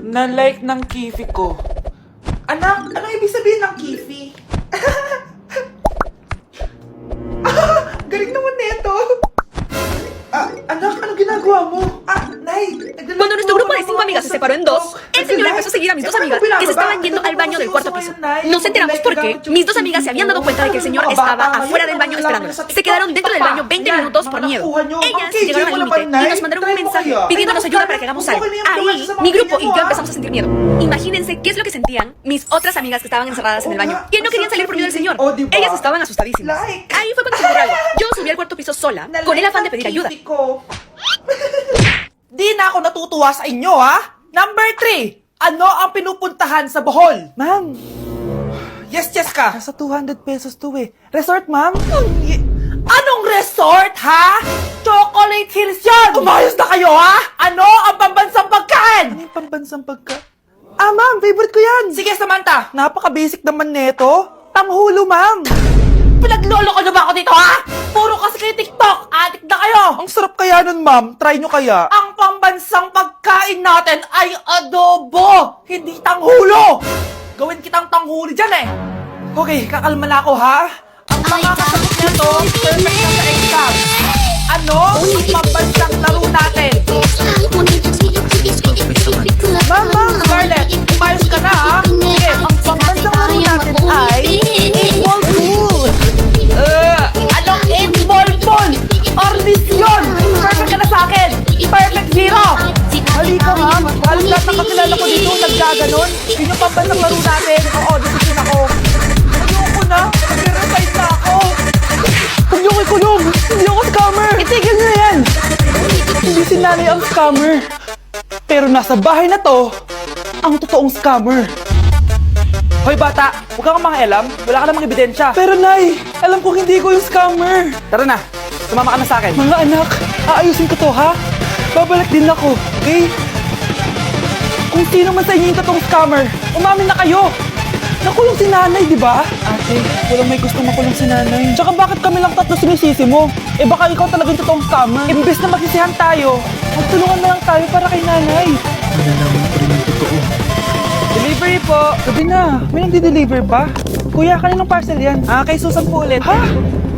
Na-like ng kifi ko. Anak, anong ibig sabihin ng kifi? Galing naman nito. Anak, ano ginagawa mo? Nay, Cuando nuestro grupo de 5 amigas se separó en dos, el señor empezó a seguir a mis 2 amigas que se estaban yendo al baño del cuarto piso. Nos enteramos porque mis 2 amigas se habían dado cuenta de que el señor estaba afuera del baño esperándolas. Se quedaron dentro del baño 20 minutos por miedo. Ellas llegaron al límite y nos mandaron un mensaje pidiéndonos ayuda para que hagamos algo. Ahí, mi grupo y yo empezamos a sentir miedo. Imagínense qué es lo que sentían mis otras amigas que estaban encerradas en el baño, que no querían salir por miedo del señor. Ellas estaban asustadísimas. Ahí fue cuando se ocurrió algo. Yo subí al cuarto piso sola, con el afán de pedir ayuda. Di na ako natutuwa sa inyo, ha? Number 3, ano ang pinupuntahan sa Bohol? Ma'am. Yes, ka. Nasa 200 pesos to eh. Resort, ma'am? Anong resort, ha? Chocolate Hills yan! Umayos na kayo, ha? Ano ang pambansang pagkain? Ano yung pambansang pagkain? Ma'am, favorite ko yan. Sige, Samantha. Napaka-basic naman neto. Tanghulo, ma'am. Pinaglolo ko na ba ako dito, ha? Puro kasi kayo TikTok. Adik na kayo. Ang sarap kaya nun, ma'am. Try nyo kaya. Ang pambansang pagkain natin ay adobo, hindi tanghulo. Gawin kitang tanghuli dyan, eh. Okay, kakalma na ako, ha? Ang mga kasagot nito, perfect na sa exam. Ano ang pambansang laro natin? Ma'am, Scarlett, umayos ka na, ha? Sige, ang pambansang laro natin ay 8-ball pool. Anong 8-ball pool? Ordisyon! Perfect ka na sa akin! Perfect zero! Halika, ma'am. Halos lahat ng kakilala ko dito naggaganon. Yun yung pambansang laro natin. Oo, decision ako. Ayoko na. Nag-resign na ako. Huwag niyo ko ikulong. Hindi ako scammer. Itigil niyo yan. Hindi si nanay ang scammer. Pero nasa bahay na to, ang totoong scammer. Hoy bata, huwag kang mangialam. Wala ka namang ebidensya. Pero nay, alam kong hindi ko yung scammer. Tara na, sumama ka na sa akin. Mga anak, aayusin ko to, ha? Babalik din ako, okay? Kung sino man sa inyo yung totoong scammer, umamin na kayo. Nakulong si nanay, di ba? Ate, walang may gusto makulong si nanay. Tsaka bakit kami lang tatlo sinisisi mo? Eh baka ikaw talaga yung totoong scammer. Imbes na magsisihan tayo, magtulungan na lang tayo para kay nanay. Malalaman ko rin yung totoo. Delivery po! Sabi na, may nagdi-deliver ba? Kuya, kaninong parcel yan? Kay Susan po ulit. Ha?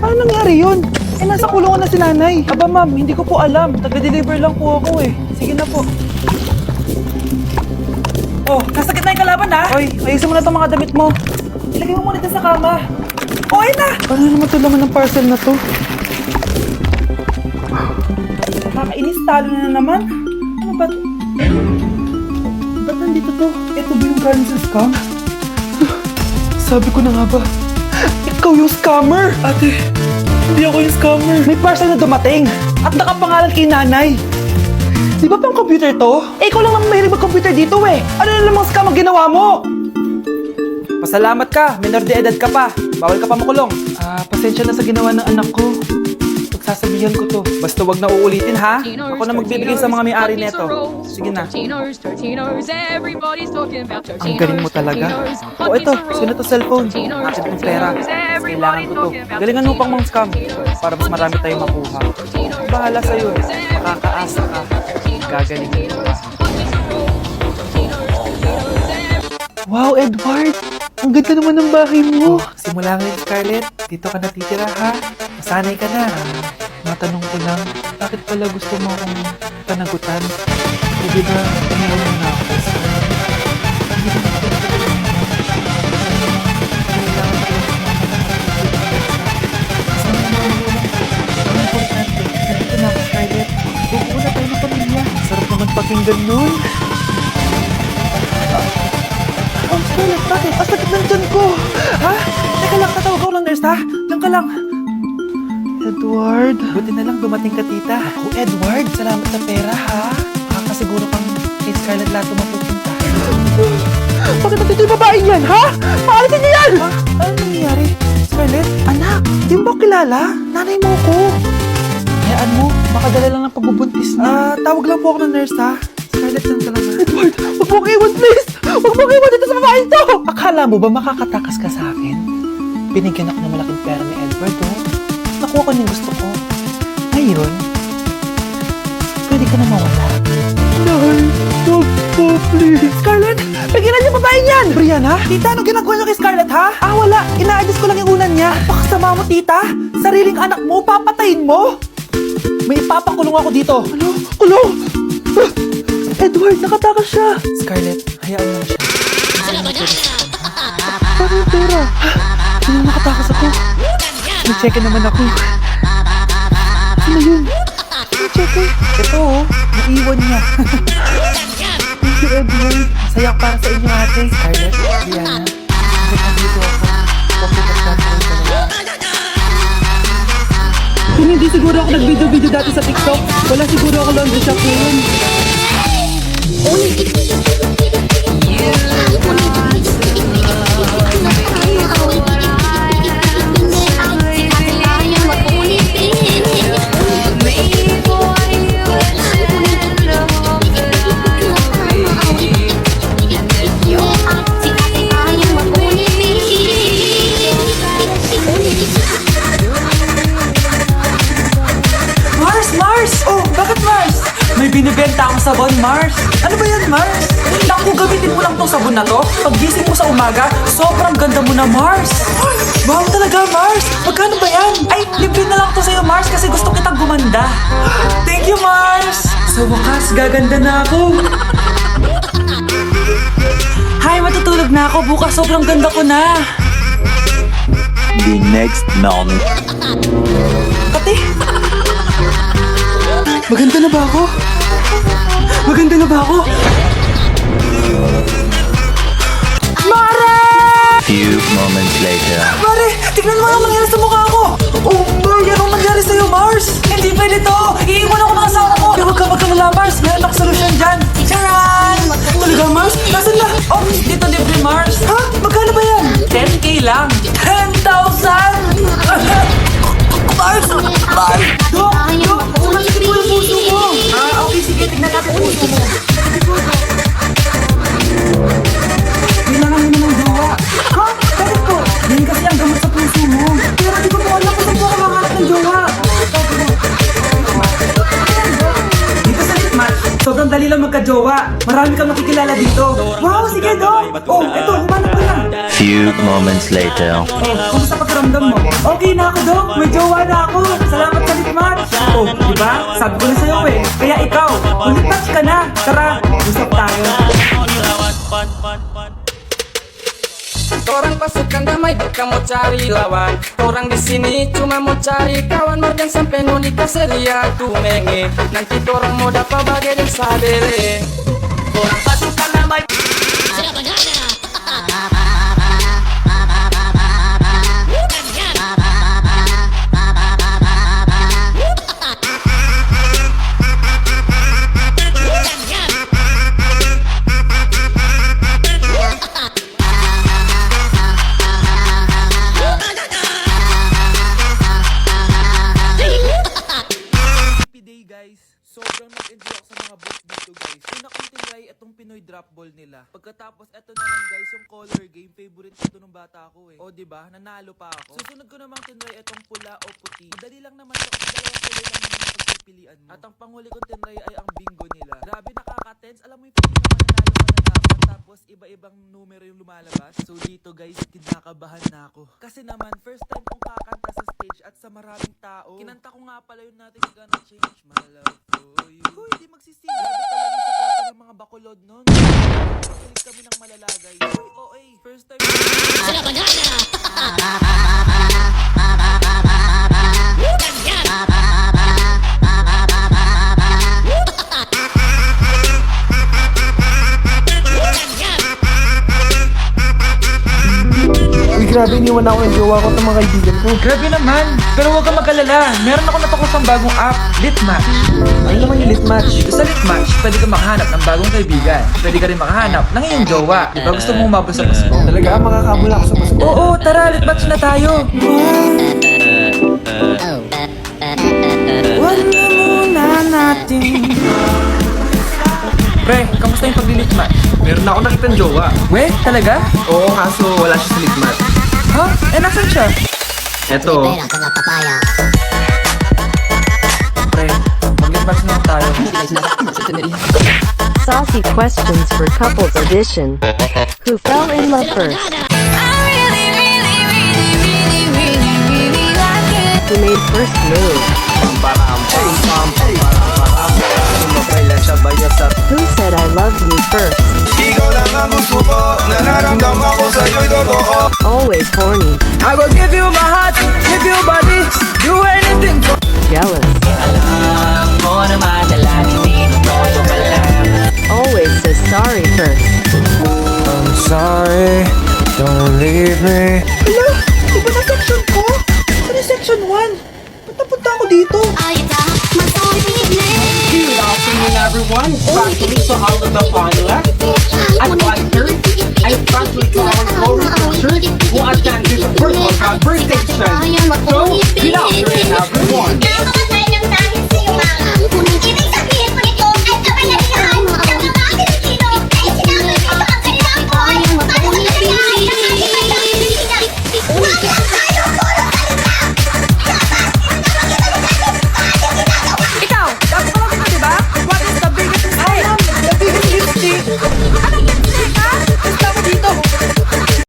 Paano nangyari yun? Eh, nasa kulungan na si nanay. Aba ma'am, hindi ko po alam. Taga-deliver lang po ako eh. Sige na po. Oh, nasa gitna yung kalaban ha? Oy, ayusin mo na itong mga damit mo. Ilagay mo muna dito sa kama. Oh, ayun na! Paano naman ito laman ng parcel na to? Nakakainis, talo na naman. Ano ba ito? Ba't nandito to? Ito ba yung galing sa scam? Sabi ko na nga ba, ikaw yung scammer! Ate, hindi ako yung scammer. May parcel na dumating at nakapangalan kay nanay. Di ba pang computer to? Eh, ikaw lang naman mahilig mag-computer dito eh. Ano na namang scam ang ginawa mo? Pasalamat ka, minor de edad ka pa. Bawal ka pa makulong. Pasensya na sa ginawa ng anak ko. Sasabihan ko to. Basta wag na uulitin, ha? Ako na magbibigay sa mga may-ari neto. Sige na. Ang galing mo talaga. O ito, sino to cellphone? Akin ng pera. Kailangan ko to. Galingan mo pang mga scam para mas marami tayong makuha. Bahala sa'yo. Makakaasa ka. Gagalingin ko. Wow, Edward! Ang ganda naman ng bahay mo. Simula ngayon, Scarlett. Dito ka natitira, ha? Masanay ka na. Matanong ko lang, bakit pala gusto mo akong panagutan? Pwede ba iniwan mo na ako? Hindi ba importante, nandito na ako, Scarlett. Bukuha na tayo ng pamilya. Sarap naman pakinggan nun. Scarlett, bakit? Ang sakit ng tiyan ko! Ha? Teka lang, tatawag ako ng nurse, ha? Diyan ka lang. Edward. Buti na lang dumating ka, tita. Ako, Edward. Salamat sa pera, ha? Makakasiguro kang kay Scarlett lahat mapupunta. Bakit natin yung babae yan, ha? Paalisin niyo yan! Ha? Ano nangyayari? Scarlett? Anak, di mo ba kilala? Nanay mo ko. Hayaan mo, makadala lang ng pagbubuntis na. Tawag lang po ako ng nurse, ha? Scarlett, lang ka lang, ha? Edward, huwag mo iwan, please! Huwag mo iwan dito sa babae to! Akala mo ba makakatakas ka sa akin? Binigyan ako ng malaking pera ni Edward, oh. Nakuha ko yung gusto ko. Ngayon, pwede ka na mawala. Nay, huwag po Please. Scarlett, pigilan niyo babae niyan! Brianna? Tita, anong ginagawa niyo kay Scarlett, ha? Wala. Ina-adjust ko lang yung unan niya. Pakasama mo, tita. Sariling anak mo, papatayin mo. May ipapakulong ako dito. Ano? Kulong! Edward, nakatakas siya. Scarlett, hayaan mo na siya. Paano yung pera? Sino nakatakas ako? Nag-check naman ako. Ano yun? Nag-check. Ito naiwan niya. Thank you, Edward. Masaya para sa inyo, ate. Scarlett, Diana. Bakit nandito ako? Bakit nagkakaroon ka na? Kung hindi siguro ako nag-video-video dati sa TikTok, wala siguro ako laundry shop ngayon. Mars! Oh, bakit Mars? May binibenta akong sabon, Mars. Ano ba yan, Mars? Naku, gamitin mo lang tong sabon na to. Paggising mo sa umaga, sobrang ganda mo na, Mars. Wow talaga, Mars. Magkano ba yan? Ay, libre na lang to sa'yo, Mars, kasi gusto kitang gumanda. Thank you, Mars. Sa wakas, gaganda na ako. Hi, matutulog na ako. Bukas, sobrang ganda ko na. The next moment. Ate? Maganda na ba ako? Maganda na ba ako? Mare! Few moments later. Mare! Tignan mo ang nangyari sa mukha ko! Oh my! Anong nangyari sa'yo, Mars? Hindi pwede to! Iiwan ako ng asawa ko! Huwag ka magkamala, Mars! Meron akong solusyon dyan! Charan! Talaga, Mars? Nasaan na? Oh, dito libre, Mars! Ha? Magkano ba yan? 10K lang! 10,000! Mars! Mars! Dok! Dok! Sumasin mo yung puso mo! Okay, sige. Tignan natin ang puso mo. Kailangan mo ng jowa. Ha? Bakit ko? Yan kasi ang gamot sa puso mo. Pero di ko po alam kung saan ko makahanap ng jowa. Dito sa Litmatch, sobrang dali lang magka-jowa. Marami kang makikilala dito. Wow, sige, Dok! Oh, eto, humanap ko na. Few moments later. Kumusta pakiramdam mo? Okay na ako, Dok. May jowa na ako. Salamat sa Litmatch. Oh, diba? Sabi ko na sa'yo eh. Kaya ikaw, mag-touch ka na. Tara, usap tayo. Orang pasukan damai bukan mau cari lawan. Orang di sini cuma mau cari kawan. Marjan sampai nunika seria tu menge. Nanti orang mau dapat bagai dan sadere. Orang pasukan damai. Sobrang nag-enjoy ako sa mga boss dito, guys. Pinaka-tinry itong Pinoy drop ball nila. Pagkatapos, eto na lang, guys, yung color game. Favorite ko to nung bata ko eh. O, diba? Nanalo pa ako. Susunod ko namang tinry itong pula o puti. Madali lang naman ito kasi dalawang kulay lang naman ang pagpipilian mo. At ang panghuli kong tinry ay ang bingo nila. Grabe, nakaka-tense. Alam mo yung feeling na mananalo ka na dapat. Tapos, iba-ibang numero yung lumalabas. So, dito, guys, kinakabahan na ako. Kasi naman, first time kong kakanta sa stage at sa maraming tao. Kinanta ko nga pala yun natin gonna change my love for you. Hoy, di magsising. Grabe talaga yung support ng mga bakulod nun. Makilig kami ng malalagay. Hoy, OA. First time. Uy, grabe, iniwan ako ng jowa ko at mga kaibigan ko. Grabe naman, pero huwag kang mag-alala. Meron ako natukosang bagong app, Litmatch. Ano naman yung Litmatch? Sa Litmatch, pwede ka makahanap ng bagong kaibigan. Pwede ka rin makahanap ng iyong jowa. Diba gusto mong umabot sa gusto? Talaga, makakabula ako sa gusto. Oo, tara, Litmatch na tayo. Wala muna natin. Pre, kamusta yung pag-litmatch? Meron na ako nakitang jowa. We, talaga? Oo, kaso wala siya sa litmat. Ha? Eh, nasan siya? Eto, Pre, mag-litmatch na tayo. saucy questions for couples audition. Who fell in love first? Who made first move? Who said I love you first? Always horny. I will give you my heart, give you body, do anything for Jealous. Always says sorry first. I'm sorry, don't leave me. Hello? Iba na section ko? Ano section 1? Ba't napunta ako dito? Good afternoon, everyone. Back to Lisa out of the final act.